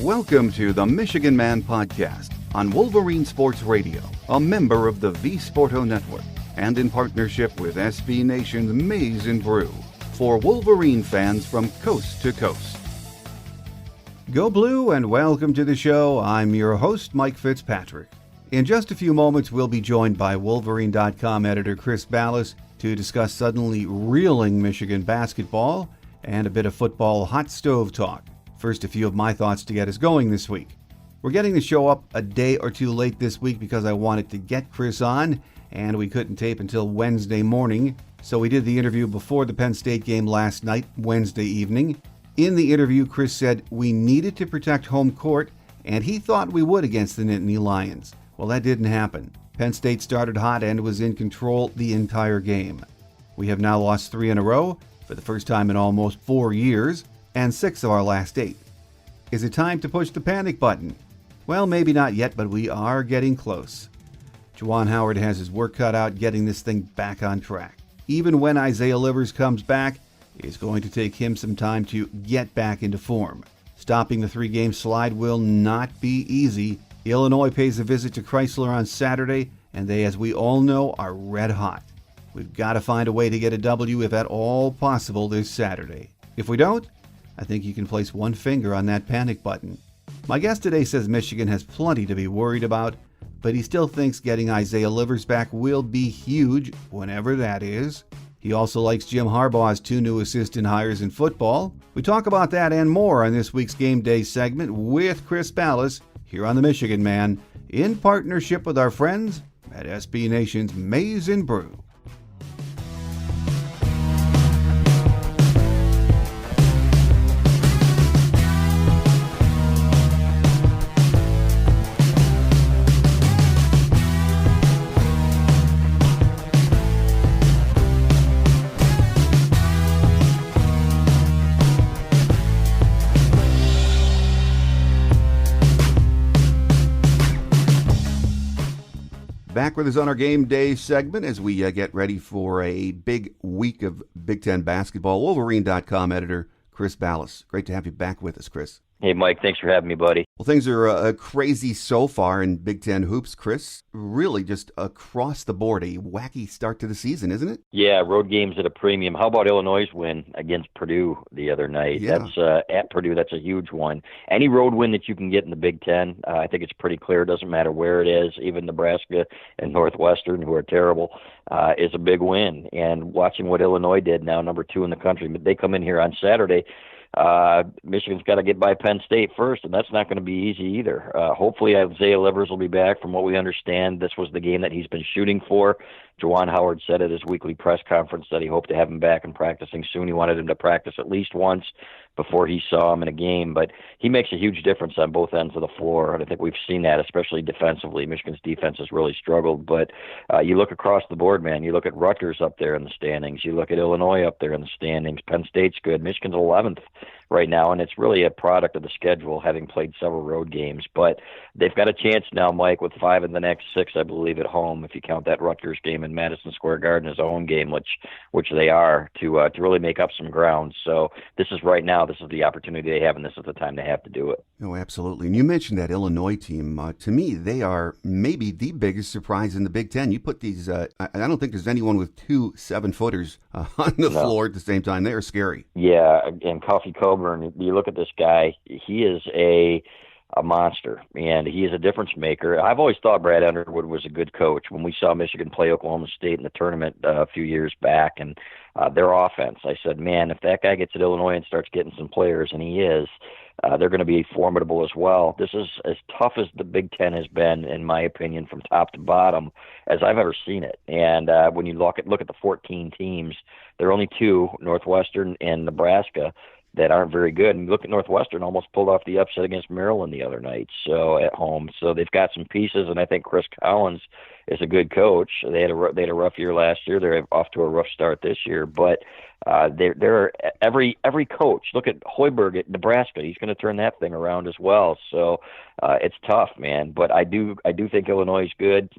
Welcome to the Michigan Man Podcast on Wolverine Sports Radio, a member of the V Sporto Network, and in partnership with SB Nation's Maize and Brew, for Wolverine fans from coast to coast. Go Blue and welcome to the show. I'm your host, Mike Fitzpatrick. In just a few moments, we'll be joined by Wolverine.com editor Chris Balas to discuss suddenly reeling Michigan basketball and a bit of football hot stove talk. First, a few of my thoughts to get us going this week. We're getting the show up a day or two late this week because I wanted to get Chris on, and we couldn't tape until Wednesday morning, so we did the interview before the Penn State game last night, Wednesday evening. In the interview, Chris said we needed to protect home court, and he thought we would against the Nittany Lions. Well, that didn't happen. Penn State started hot and was in control the entire game. We have now lost 3 in a row, for the first time in almost 4 years, and 6 of our last 8. Is it time to push the panic button? Well, maybe not yet, but we are getting close. Juwan Howard has his work cut out getting this thing back on track. Even when Isaiah Livers comes back, it's going to take him some time to get back into form. Stopping the 3-game slide will not be easy. Illinois pays a visit to Chrysler on Saturday, and they, as we all know, are red hot. We've got to find a way to get a W, if at all possible, this Saturday. If we don't, I think you can place one finger on that panic button. My guest today says Michigan has plenty to be worried about, but he still thinks getting Isaiah Livers back will be huge, whenever that is. He also likes Jim Harbaugh's 2 new assistant hires in football. We talk about that and more on this week's Gameday segment with Chris Balas here on the Michigan Man, in partnership with our friends at SB Nation's Maize and Brew. Back with us on our Game Day segment as we get ready for a big week of Big Ten basketball. Wolverine.com editor Chris Balas. Great to have you back with us, Chris. Hey, Mike. Thanks for having me, buddy. Well, things are crazy so far in Big Ten hoops, Chris. Really just across the board, a wacky start to the season, isn't it? Yeah, road games at a premium. How about Illinois' win against Purdue the other night? Yeah. That's at Purdue. That's a huge one. Any road win that you can get in the Big Ten, I think it's pretty clear. It doesn't matter where it is. Even Nebraska and Northwestern, who are terrible, is a big win. And watching what Illinois did, now number 2 in the country, but they come in here on Saturday. Michigan's got to get by Penn State first, and that's not going to be easy either. Hopefully Isaiah Livers will be back. From what we understand, this was the game that he's been shooting for. Juwan Howard said at his weekly press conference that he hoped to have him back and practicing soon. He wanted him to practice at least once before he saw him in a game, but he makes a huge difference on both ends of the floor, and I think we've seen that, especially defensively. Michigan's defense has really struggled, but you look across the board, man. You look at Rutgers up there in the standings. You look at Illinois up there in the standings. Penn State's good. Michigan's 11th right now, and it's really a product of the schedule, having played several road games. But they've got a chance now, Mike, with 5 in the next 6, I believe, at home, if you count that Rutgers game in Madison Square Garden as a home game, which they are, to really make up some ground. So this is right now. This is the opportunity they have, and this is the time they have to do it. Oh, absolutely. And you mentioned that Illinois team. To me, they are maybe the biggest surprise in the Big Ten. You put these, I don't think there's anyone with 2 7-footers on the floor at the same time. They are scary. Yeah, and Coffee Coburn, you look at this guy, he is a monster, and he is a difference maker. I've always thought Brad Underwood was a good coach. When we saw Michigan play Oklahoma State in the tournament a few years back, and their offense, I said, man, if that guy gets at Illinois and starts getting some players, and he is, they're going to be formidable as well. This is as tough as the Big Ten has been, in my opinion, from top to bottom, as I've ever seen it. And when you look at the 14 teams, there are only 2, Northwestern and Nebraska, that aren't very good. And look at Northwestern, almost pulled off the upset against Maryland the other night, so at home. So they've got some pieces, and I think Chris Collins is a good coach. They had a rough year last year. They're off to a rough start this year, but they're every coach. Look at Hoiberg at Nebraska. He's going to turn that thing around as well. So it's tough, man. But I do think Illinois is good,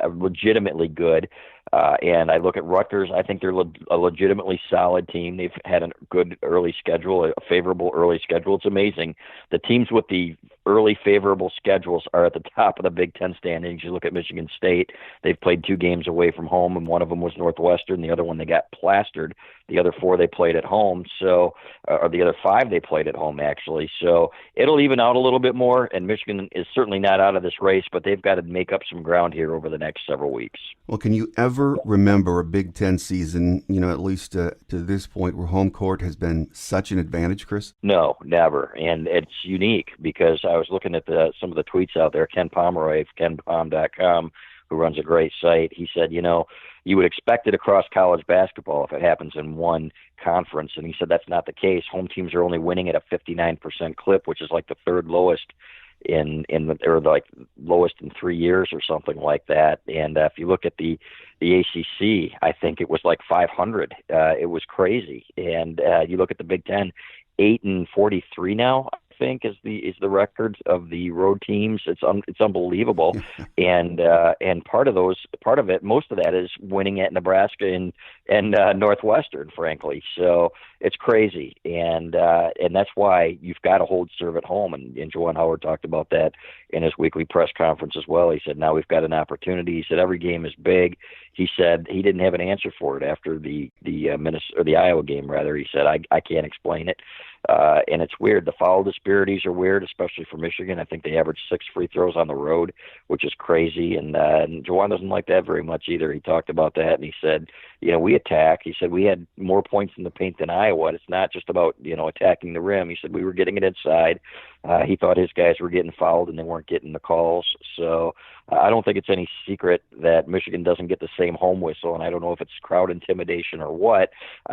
legitimately good. And I look at Rutgers. I think they're a legitimately solid team. They've had a good early schedule, a favorable early schedule. It's amazing. The teams with the early favorable schedules are at the top of the Big Ten standings. You look at Michigan State. They've played 2 games away from home, and one of them was Northwestern. The other one they got plastered. The other 4 they played at home. So, or the other 5 they played at home, actually. So it'll even out a little bit more, and Michigan is certainly not out of this race, but they've got to make up some ground here over the next several weeks. Well, can you ever remember a Big Ten season, at least to this point, where home court has been such an advantage, Chris? No, never. And it's unique because I was looking at some of the tweets out there. Ken Pomeroy, KenPom.com, who runs a great site, he said, you would expect it across college basketball if it happens in one conference. And he said that's not the case. Home teams are only winning at a 59% clip, which is like the third lowest or like lowest in 3 years or something like that. And if you look at the ACC, I think it was like 500. It was crazy. And you look at the Big Ten, 8-43 now, I think is the record of the road teams. It's unbelievable. And part of it, most of that is winning at Nebraska and Northwestern, frankly. So it's crazy. And that's why you've got to hold serve at home. And Juwan Howard talked about that in his weekly press conference as well. He said, now we've got an opportunity. He said, every game is big. He said he didn't have an answer for it after the Iowa game, rather. He said, I can't explain it. And it's weird. The foul disparities are weird, especially for Michigan. I think they average 6 free throws on the road, which is crazy. And Juwan doesn't like that very much either. He talked about that, and he said, we attack. He said we had more points in the paint than Iowa. It's not just about, attacking the rim. He said we were getting it inside. He thought his guys were getting fouled and they weren't getting the calls. So I don't think it's any secret that Michigan doesn't get the same home whistle, and I don't know if it's crowd intimidation or what.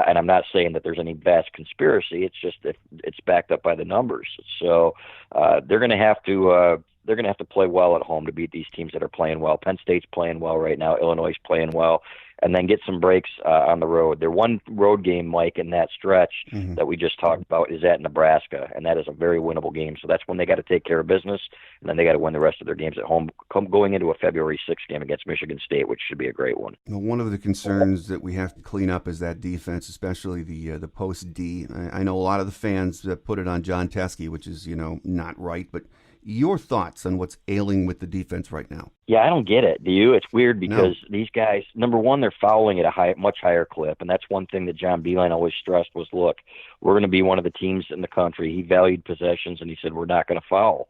And I'm not saying that there's any vast conspiracy. It's just that it's backed up by the numbers. So they're going to have to play well at home to beat these teams that are playing well. Penn State's playing well right now. Illinois is playing well. And then get some breaks on the road. Their one road game, Mike, in that stretch that we just talked about is at Nebraska, and that is a very winnable game. So that's when they got to take care of business, and then they got to win the rest of their games at home, going into a February 6th game against Michigan State, which should be a great one. Well, one of the concerns that we have to clean up is that defense, especially the post D. I know a lot of the fans put it on John Teskey, which is not right, but your thoughts on what's ailing with the defense right now? Yeah, I don't get it. Do you? It's weird because these guys, number one, they're fouling at a much higher clip, and that's one thing that John Beilein always stressed was, look, we're going to be one of the teams in the country. He valued possessions, and he said we're not going to foul.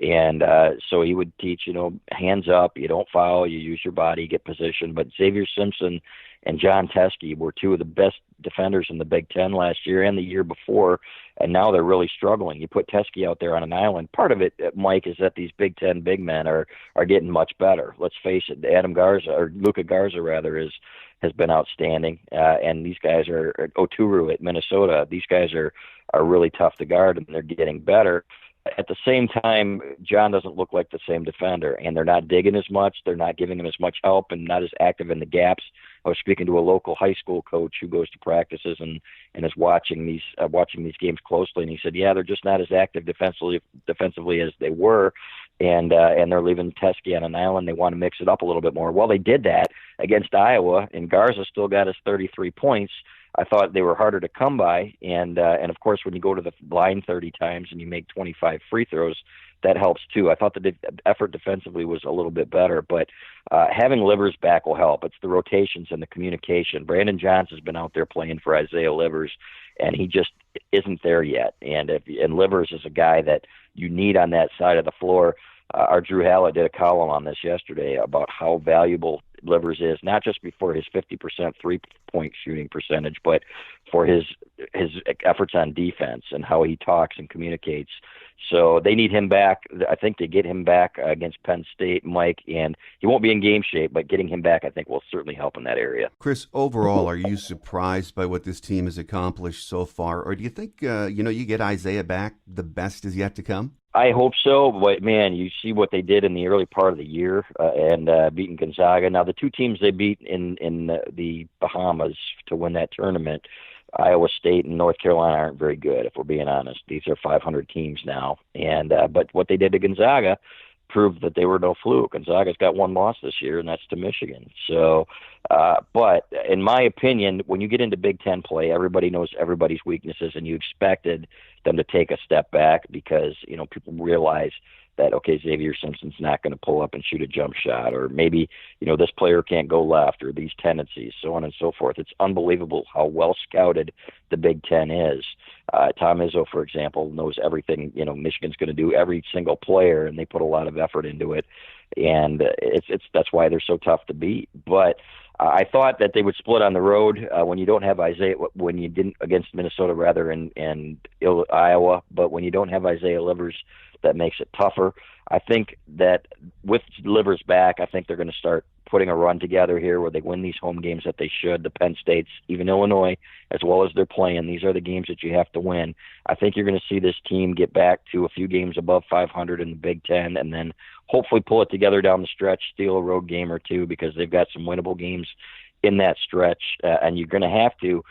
And so he would teach, hands up, you don't foul, you use your body, get position. But Xavier Simpson and John Teskey were 2 of the best defenders in the Big Ten last year and the year before, and now they're really struggling. You put Teskey out there on an island. Part of it, Mike, is that these Big Ten big men are getting much better. Let's face it, Luka Garza has been outstanding, and these guys are Oturu at Minnesota. These guys are really tough to guard, and they're getting better. At the same time, John doesn't look like the same defender, and they're not digging as much. They're not giving him as much help and not as active in the gaps. I was speaking to a local high school coach who goes to practices and is watching these games closely, and he said, yeah, they're just not as active defensively as they were, and they're leaving Teskey on an island. They want to mix it up a little bit more. Well, they did that against Iowa, and Garza still got his 33 points. I thought they were harder to come by, and of course, when you go to the line 30 times and you make 25 free throws, that helps too. I thought the effort defensively was a little bit better, but having Livers back will help. It's the rotations and the communication. Brandon Johns has been out there playing for Isaiah Livers, and he just isn't there yet. And Livers is a guy that you need on that side of the floor. Our Drew Hallett did a column on this yesterday about how valuable Livers is, not just for his 50% three-point shooting percentage, but for his efforts on defense and how he talks and communicates. So they need him back. I think they get him back against Penn State, Mike, and he won't be in game shape, but getting him back I think will certainly help in that area. Chris, overall, are you surprised by what this team has accomplished so far, or do you think you get Isaiah back, the best is yet to come? I hope so, but man, you see what they did in the early part of the year and beating Gonzaga. Now, the 2 teams they beat in the Bahamas to win that tournament, Iowa State and North Carolina, aren't very good, if we're being honest. These are 500 teams now, and but what they did to Gonzaga, proved that they were no fluke. Gonzaga's got one loss this year, and that's to Michigan. So, but in my opinion, when you get into Big Ten play, everybody knows everybody's weaknesses, and you expected them to take a step back because, people realize that, okay, Xavier Simpson's not going to pull up and shoot a jump shot, or maybe, this player can't go left, or these tendencies, so on and so forth. It's unbelievable how well scouted the Big Ten is. Tom Izzo, for example, knows everything, Michigan's going to do, every single player, and they put a lot of effort into it. And that's why they're so tough to beat. But I thought that they would split on the road when you don't have when you didn't against Minnesota rather in Iowa, but when you don't have Isaiah Livers, that makes it tougher. I think that with Livers back, I think they're going to start putting a run together here where they win these home games that they should, the Penn States, even Illinois, as well as they're playing. These are the games that you have to win. I think you're going to see this team get back to a few games above 500 in the Big Ten, and then hopefully pull it together down the stretch, steal a road game or two, because they've got some winnable games in that stretch, and you're going to have to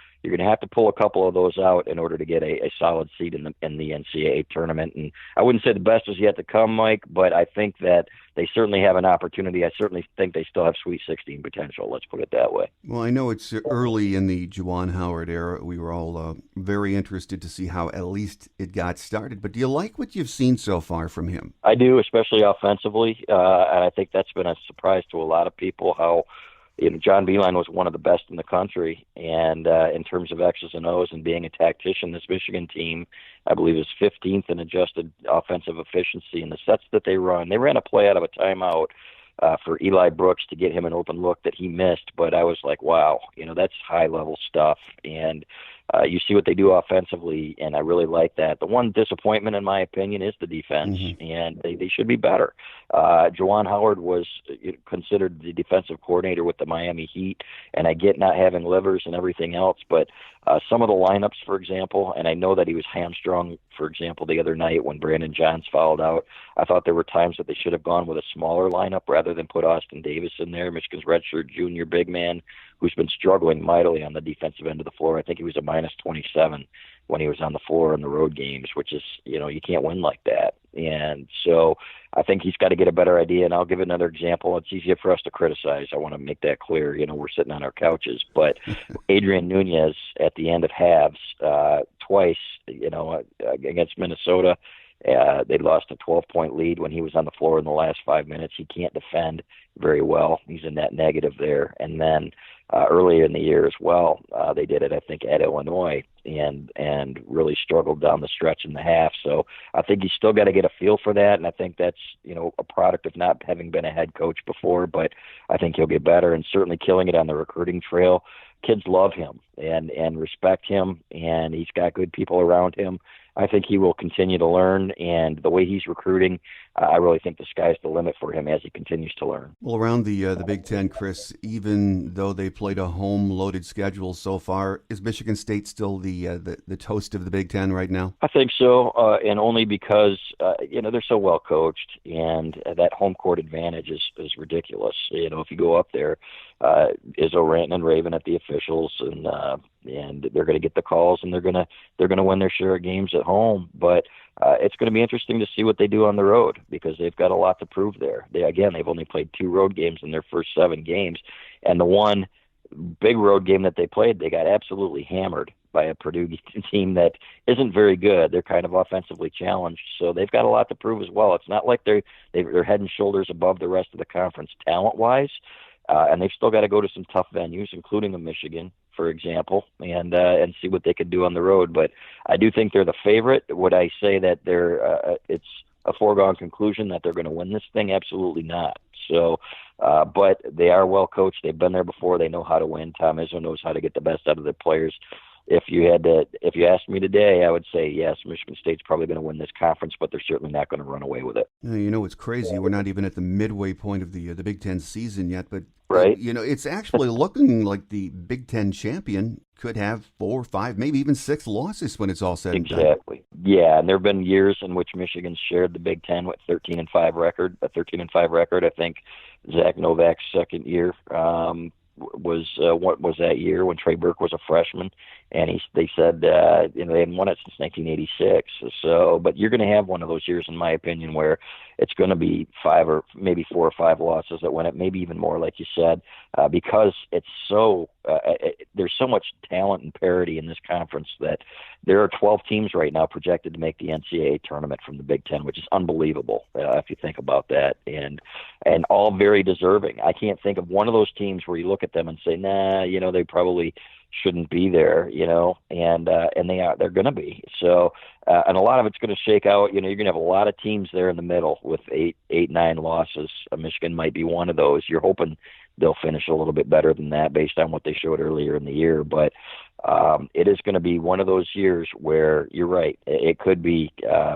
pull a couple of those out in order to get a solid seed in the NCAA tournament. And I wouldn't say the best is yet to come, Mike, but I think that they certainly have an opportunity. I certainly think they still have Sweet 16 potential. Let's put it that way. Well, I know it's early in the Juwan Howard era. We were all very interested to see how at least it got started. But do you like what you've seen so far from him? I do, especially offensively. And I think that's been a surprise to a lot of people how John Beilein was one of the best in the country, and in terms of X's and O's and being a tactician, this Michigan team, I believe, is 15th in adjusted offensive efficiency in the sets that they run. They ran a play out of a timeout for Eli Brooks to get him an open look that he missed, but I was like, wow, that's high-level stuff, and you see what they do offensively, and I really like that. The one disappointment, in my opinion, is the defense, and they should be better. Juwan Howard was considered the defensive coordinator with the Miami Heat, and I get not having Livers and everything else, but some of the lineups, for example, and I know that he was hamstrung, for example, the other night when Brandon Johns fouled out. I thought there were times that they should have gone with a smaller lineup rather than put Austin Davis in there, Michigan's redshirt junior big man, who's been struggling mightily on the defensive end of the floor. I think he was a minus 27 when he was on the floor in the road games, which is, you can't win like that. And so I think he's got to get a better idea. And I'll give another example. It's easier for us to criticize. I want to make that clear. We're sitting on our couches. But Adrian Nunez at the end of halves twice, against Minnesota, they lost a 12-point lead when he was on the floor in the last 5 minutes. He can't defend very well. He's in that negative there. And then earlier in the year as well, they did it, I think, at Illinois and really struggled down the stretch in the half. So I think he's still got to get a feel for that, and I think that's, a product of not having been a head coach before, but I think he'll get better and certainly killing it on the recruiting trail. Kids love him and respect him, and he's got good people around him. I think he will continue to learn, and the way he's recruiting, I really think the sky's the limit for him as he continues to learn. Well, around the Big Ten, Chris, even though they played a home-loaded schedule so far, is Michigan State still the toast of the Big Ten right now? I think so, and only because they're so well coached, and that home court advantage is ridiculous. If you go up there, Izzo ranting and raving at the officials, and they're going to get the calls, and they're going to win their share of games at home. But it's going to be interesting to see what they do on the road, because they've got a lot to prove there. They've only played 2 road games in their first 7 games, and the one big road game that they played, they got absolutely hammered by a Purdue team that isn't very good. They're kind of offensively challenged, so they've got a lot to prove as well. It's not like they're head and shoulders above the rest of the conference talent-wise. And they've still got to go to some tough venues, including a Michigan, for example, and see what they could do on the road. But I do think they're the favorite. Would I say that it's a foregone conclusion that they're going to win this thing? Absolutely not. So, but they are well coached. They've been there before. They know how to win. Tom Izzo knows how to get the best out of their players. If you asked me today, I would say yes, Michigan State's probably going to win this conference, but they're certainly not going to run away with it. It's crazy. We're not even at the midway point of the Big Ten season yet, but right. It's actually looking like the Big Ten champion could have 4, 5, maybe even 6 losses when it's all said and done. Exactly. Yeah, and there have been years in which Michigan's shared the Big Ten with 13-5 record. A 13-5 record. I think Zach Novak's second year was that year when Trey Burke was a freshman, and they said they hadn't won it since 1986. So, but you're going to have one of those years, in my opinion, where it's going to be 5 or maybe 4 or 5 losses that win it, maybe even more, like you said, because it's there's so much talent and parity in this conference that there are 12 teams right now projected to make the NCAA tournament from the Big Ten, which is unbelievable if you think about that, and all very deserving. I can't think of one of those teams where you look at them and say, nah, they probably shouldn't be there, and they're going to be. So, and a lot of it's going to shake out. You're going to have a lot of teams there in the middle with 8, 9 losses. Michigan might be one of those. You're hoping they'll finish a little bit better than that based on what they showed earlier in the year. But it is going to be one of those years where you're right. It could be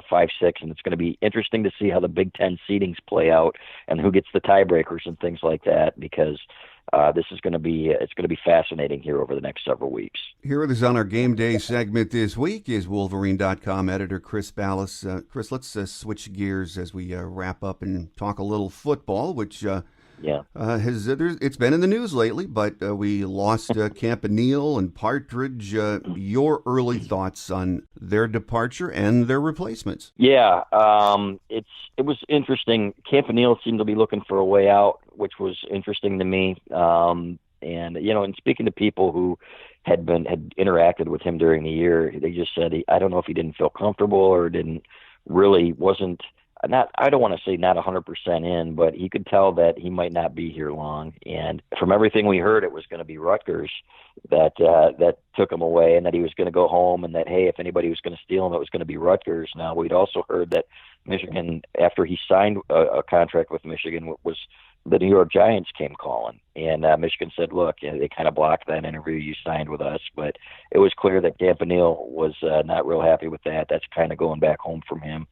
5, 6, and it's going to be interesting to see how the Big Ten seedings play out and who gets the tiebreakers and things like that, because this is going to be fascinating here over the next several weeks. Here with us on our Game Day segment this week is Wolverine.com editor Chris Balas. Chris, let's switch gears as we wrap up and talk a little football, which it's been in the news lately, but we lost Campanile and Partridge. Your early thoughts on their departure and their replacements? Yeah, it was interesting. Campanile seemed to be looking for a way out, which was interesting to me. And speaking to people who had interacted with him during the year, they just said I don't know if he didn't feel comfortable or wasn't. I don't want to say not 100% in, but he could tell that he might not be here long. And from everything we heard, it was going to be Rutgers that took him away, and that he was going to go home, and that, hey, if anybody was going to steal him, it was going to be Rutgers. Now, we'd also heard that Michigan, after he signed a contract with Michigan, was the New York Giants came calling, and Michigan said, look, they kind of blocked that interview you signed with us, but it was clear that Campanile was not real happy with that. That's kind of going back home for him.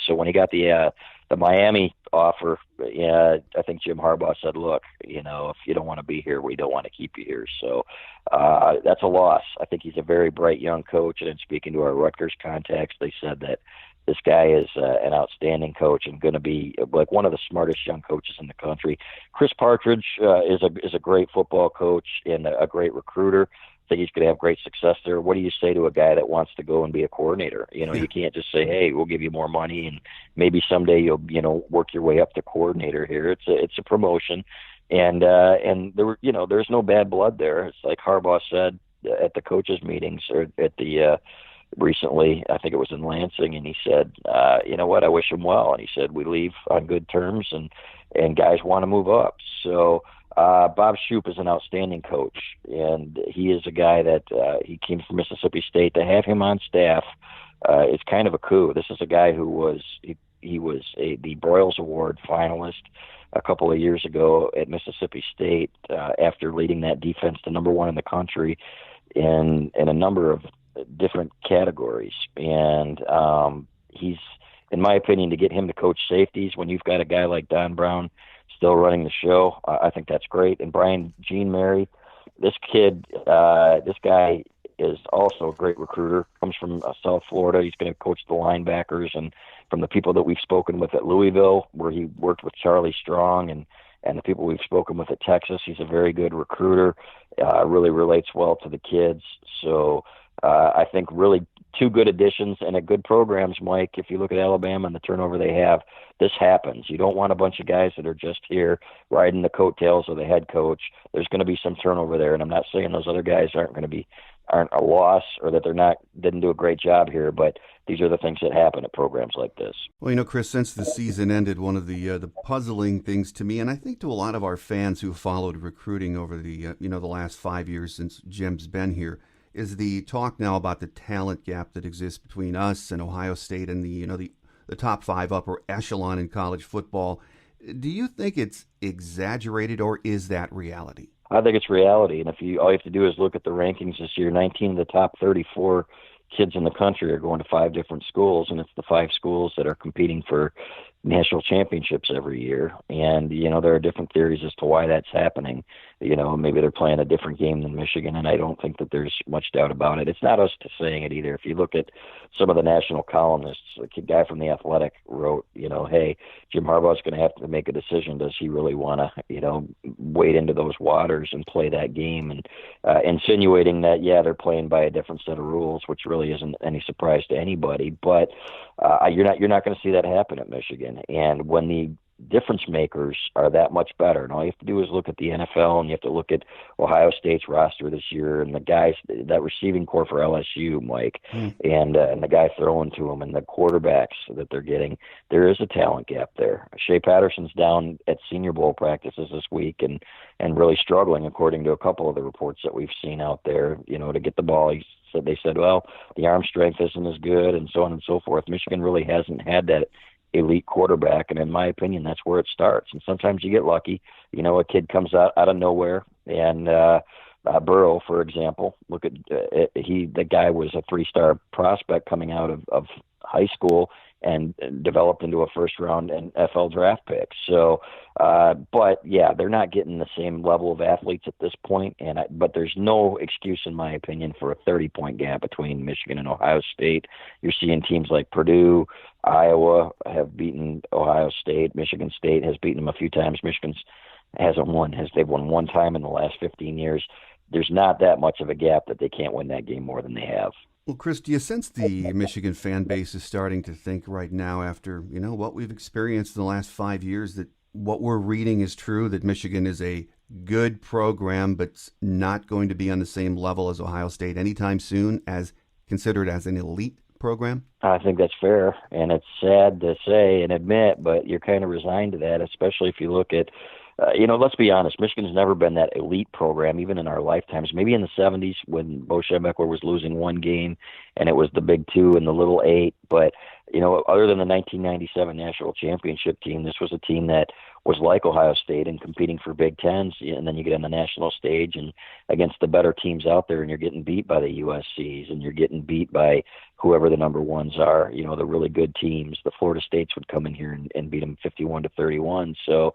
So when he got the Miami offer, I think Jim Harbaugh said, look, if you don't want to be here, we don't want to keep you here. So that's a loss. I think he's a very bright young coach, and in speaking to our Rutgers contacts, they said that this guy is an outstanding coach and going to be like one of the smartest young coaches in the country. Chris Partridge is a great football coach and a great recruiter. I think he's going to have great success there. What do you say to a guy that wants to go and be a coordinator? You can't just say, hey, we'll give you more money and maybe someday you'll work your way up to coordinator here. It's a promotion, and there's no bad blood there. It's like Harbaugh said at the coaches meetings or at the recently, I think it was in Lansing, and he said, you know what, I wish him well. And he said, we leave on good terms, and guys want to move up. So Bob Shoop is an outstanding coach, and he is a guy that he came from Mississippi State. To have him on staff is kind of a coup. This is a guy who was the Broyles Award finalist a couple of years ago at Mississippi State after leading that defense to number 1 in the country in a number of different categories. And he's, in my opinion, to get him to coach safeties when you've got a guy like Don Brown still running the show, I think that's great. And Brian Jean-Mary, this guy is also a great recruiter, comes from South Florida. He's going to coach the linebackers, and from the people that we've spoken with at Louisville, where he worked with Charlie Strong, and the people we've spoken with at Texas, he's a very good recruiter, really relates well to the kids. So I think really 2 good additions and a good programs, Mike. If you look at Alabama and the turnover they have, this happens. You don't want a bunch of guys that are just here riding the coattails of the head coach. There's going to be some turnover there, and I'm not saying those other guys aren't a loss or that didn't do a great job here, but these are the things that happen at programs like this. Well, Chris, since the season ended, one of the puzzling things to me, and I think to a lot of our fans who followed recruiting over the the last 5 years since Jim's been here, is the talk now about the talent gap that exists between us and Ohio State and the top 5 upper echelon in college football. Do you think it's exaggerated, or is that reality? I think it's reality, and all you have to do is look at the rankings this year. 19 of the top 34 kids in the country are going to 5 different schools, and it's the 5 schools that are competing for national championships every year. And there are different theories as to why that's happening. maybe they're playing a different game than Michigan, and I don't think that there's much doubt about it. It's not us to saying it either. If you look at some of the national columnists, like a guy from The Athletic wrote, hey, Jim Harbaugh's going to have to make a decision. Does he really want to, wade into those waters and play that game? And insinuating that, they're playing by a different set of rules, which really isn't any surprise to anybody. But you're not going to see that happen at Michigan. And when the difference makers are that much better, and all you have to do is look at the NFL, and you have to look at Ohio State's roster this year, and the guys, that receiving core for LSU, Mike, and the guy throwing to them, and the quarterbacks that they're getting. There is a talent gap there. Shea Patterson's down at Senior Bowl practices this week, and really struggling, according to a couple of the reports that we've seen out there. To get the ball, they said, well, the arm strength isn't as good, and so on and so forth. Michigan really hasn't had that elite quarterback, and in my opinion, that's where it starts. And sometimes you get lucky. A kid comes out of nowhere, and Burrow, for example, look at the guy was a 3-star prospect coming out of high school and developed into a first-round NFL draft pick. So, they're not getting the same level of athletes at this point. But there's no excuse, in my opinion, for a 30-point gap between Michigan and Ohio State. You're seeing teams like Purdue, Iowa have beaten Ohio State. Michigan State has beaten them a few times. Michigan hasn't won. They've won one time in the last 15 years. There's not that much of a gap that they can't win that game more than they have. Well, Chris, do you sense the Michigan fan base is starting to think right now, after what we've experienced in the last 5 years, that what we're reading is true, that Michigan is a good program, but not going to be on the same level as Ohio State anytime soon, as considered as an elite program? I think that's fair, and it's sad to say and admit, but you're kind of resigned to that, especially if you look at let's be honest, Michigan's never been that elite program, even in our lifetimes. Maybe in the 70s when Bo Schembechler was losing one game and it was the Big Two and the Little Eight. But, other than the 1997 national championship team, this was a team that was like Ohio State and competing for Big Tens. And then you get on the national stage and against the better teams out there, and you're getting beat by the USCs, and you're getting beat by whoever the number ones are, the really good teams. The Florida States would come in here and beat them 51-31. So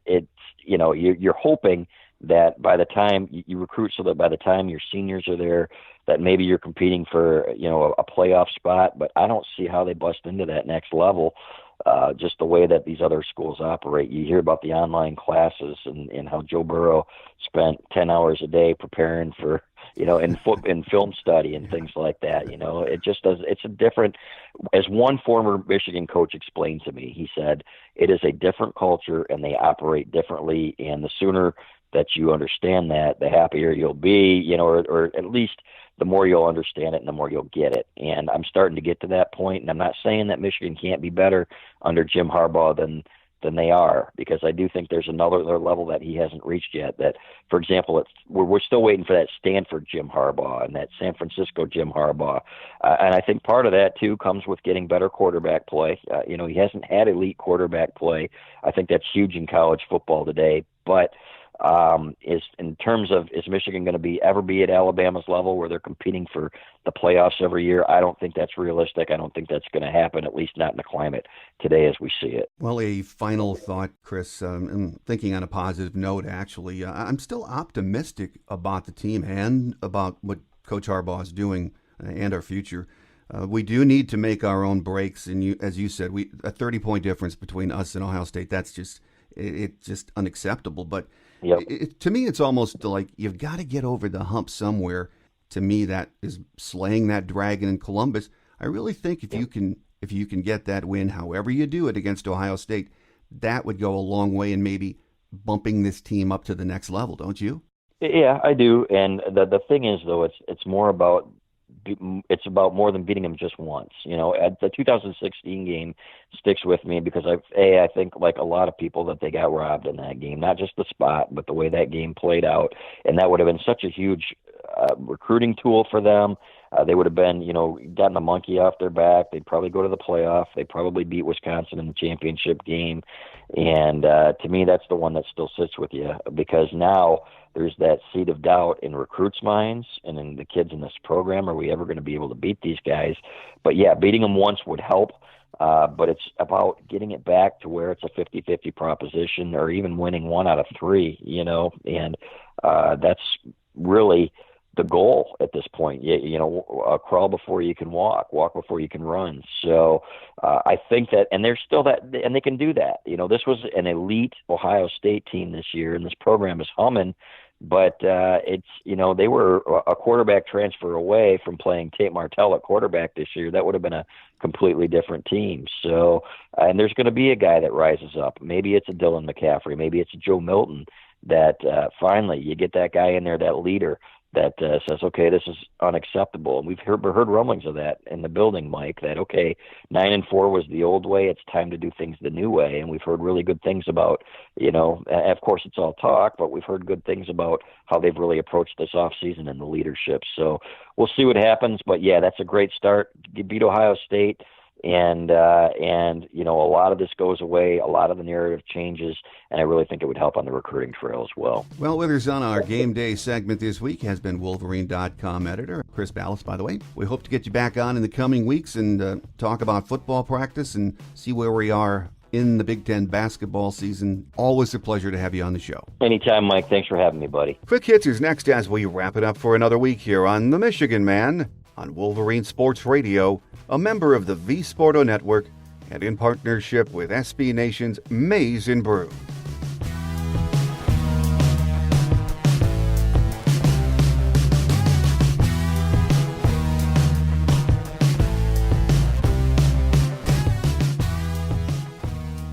it's, you're hoping that by the time you recruit, so that by the time your seniors are there, that maybe you're competing for, a playoff spot. But I don't see how they bust into that next level. Just the way that these other schools operate. You hear about the online classes and how Joe Burrow spent 10 hours a day preparing for, in film study and things like that. It just does. It's a different, as one former Michigan coach explained to me, he said, it is a different culture and they operate differently. And the sooner that you understand that, the happier you'll be, or at least the more you'll understand it and the more you'll get it. And I'm starting to get to that point. And I'm not saying that Michigan can't be better under Jim Harbaugh than they are, because I do think there's another level that he hasn't reached yet. That, for example, we're still waiting for that Stanford Jim Harbaugh and that San Francisco Jim Harbaugh. And I think part of that, too, comes with getting better quarterback play. He hasn't had elite quarterback play. I think that's huge in college football today. But is in terms of, is Michigan going to ever be at Alabama's level where they're competing for the playoffs every year? I don't think that's realistic. I don't think that's going to happen, at least not in the climate today as we see it. Well, a final thought, Chris, I'm thinking on a positive note, actually. I'm still optimistic about the team and about what Coach Harbaugh is doing and our future. We do need to make our own breaks, and as you said, a 30-point difference between us and Ohio State, that's just unacceptable. But yep. To me, it's almost like you've got to get over the hump somewhere. To me, that is slaying that dragon in Columbus. I really think if you can get that win, however you do it, against Ohio State, that would go a long way in maybe bumping this team up to the next level, don't you? Yeah, I do. And the thing is, though, it's more about more than beating them just once. At the 2016 game sticks with me because I think, like a lot of people, that they got robbed in that game, not just the spot, but the way that game played out. And that would have been such a huge recruiting tool for them. They would have been, gotten the monkey off their back. They'd probably go to the playoff. They probably beat Wisconsin in the championship game. And to me, that's the one that still sits with you, because now there's that seed of doubt in recruits' minds and in the kids in this program. Are we ever going to be able to beat these guys? But yeah, beating them once would help. But it's about getting it back to where it's a 50-50 proposition, or even winning 1 out of 3, and that's really the goal at this point. Crawl before you can walk before you can run. So I think that, and there's still that, and they can do that. This was an elite Ohio State team this year, and this program is humming. But they were a quarterback transfer away from playing Tate Martell at quarterback this year. That would have been a completely different team. So, and there's going to be a guy that rises up. Maybe it's a Dylan McCaffrey. Maybe it's a Joe Milton. That finally you get that guy in there, that leader that says, okay, this is unacceptable. And we've heard rumblings of that in the building, Mike, that, okay, 9-4 was the old way. It's time to do things the new way. And we've heard really good things about, of course it's all talk, but we've heard good things about how they've really approached this offseason and the leadership. So we'll see what happens. But, yeah, that's a great start. You beat Ohio State. And a lot of this goes away. A lot of the narrative changes, and I really think it would help on the recruiting trail as well. Well, with us on our Game Day segment this week has been Wolverine.com editor Chris Balas, by the way. We hope to get you back on in the coming weeks and talk about football practice and see where we are in the Big Ten basketball season. Always a pleasure to have you on the show. Anytime, Mike. Thanks for having me, buddy. Quick Hits is next as we wrap it up for another week here on The Michigan Man on Wolverine Sports Radio, a member of the V Sporto Network, and in partnership with SB Nation's Maize and Brew.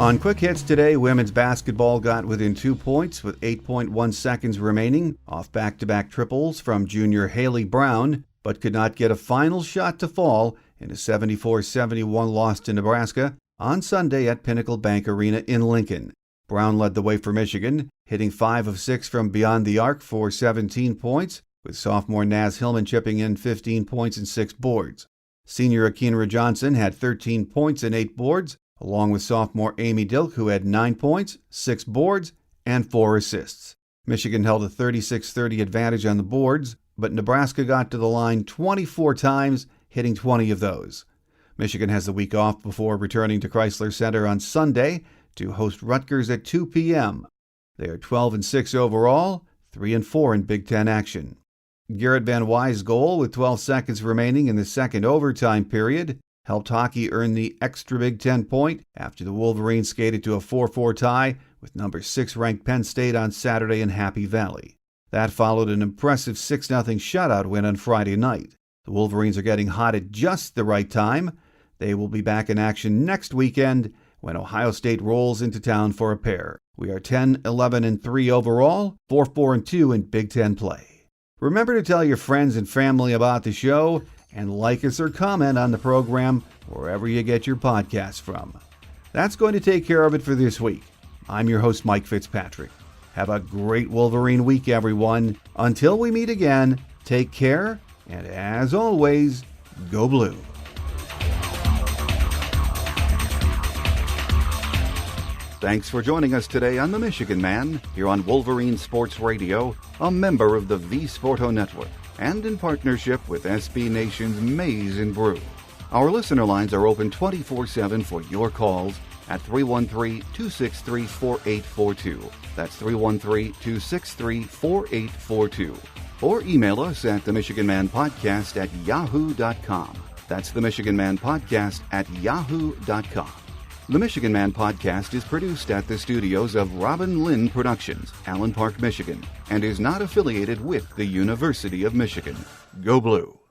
On Quick Hits today, women's basketball got within 2 points with 8.1 seconds remaining off back-to-back triples from junior Haley Brown, but could not get a final shot to fall in a 74-71 loss to Nebraska on Sunday at Pinnacle Bank Arena in Lincoln. Brown led the way for Michigan, hitting 5 of 6 from beyond the arc for 17 points, with sophomore Naz Hillman chipping in 15 points and 6 boards. Senior Akinra Johnson had 13 points and 8 boards, along with sophomore Amy Dilk, who had 9 points, 6 boards, and 4 assists. Michigan held a 36-30 advantage on the boards, but Nebraska got to the line 24 times, hitting 20 of those. Michigan has the week off before returning to Chrysler Center on Sunday to host Rutgers at 2 p.m. They are 12-6 overall, 3-4 in Big Ten action. Garrett Van Wy's goal with 12 seconds remaining in the second overtime period helped hockey earn the extra Big Ten point after the Wolverines skated to a 4-4 tie with number 6 ranked Penn State on Saturday in Happy Valley. That followed an impressive 6-0 shutout win on Friday night. The Wolverines are getting hot at just the right time. They will be back in action next weekend when Ohio State rolls into town for a pair. We are 10-11-3 overall, 4-4-2 in Big Ten play. Remember to tell your friends and family about the show and like us or comment on the program wherever you get your podcasts from. That's going to take care of it for this week. I'm your host, Mike Fitzpatrick. Have a great Wolverine week, everyone. Until we meet again, take care, and as always, go blue. Thanks for joining us today on The Michigan Man, here on Wolverine Sports Radio, a member of the V Sporto Network, and in partnership with SB Nation's Maize and Brew. Our listener lines are open 24/7 for your calls at 313-263-4842. That's 313-263-4842. Or email us at themichiganmanpodcast@yahoo.com. That's themichiganmanpodcast@yahoo.com. The Michigan Man Podcast is produced at the studios of Robin Lynn Productions, Allen Park, Michigan, and is not affiliated with the University of Michigan. Go Blue!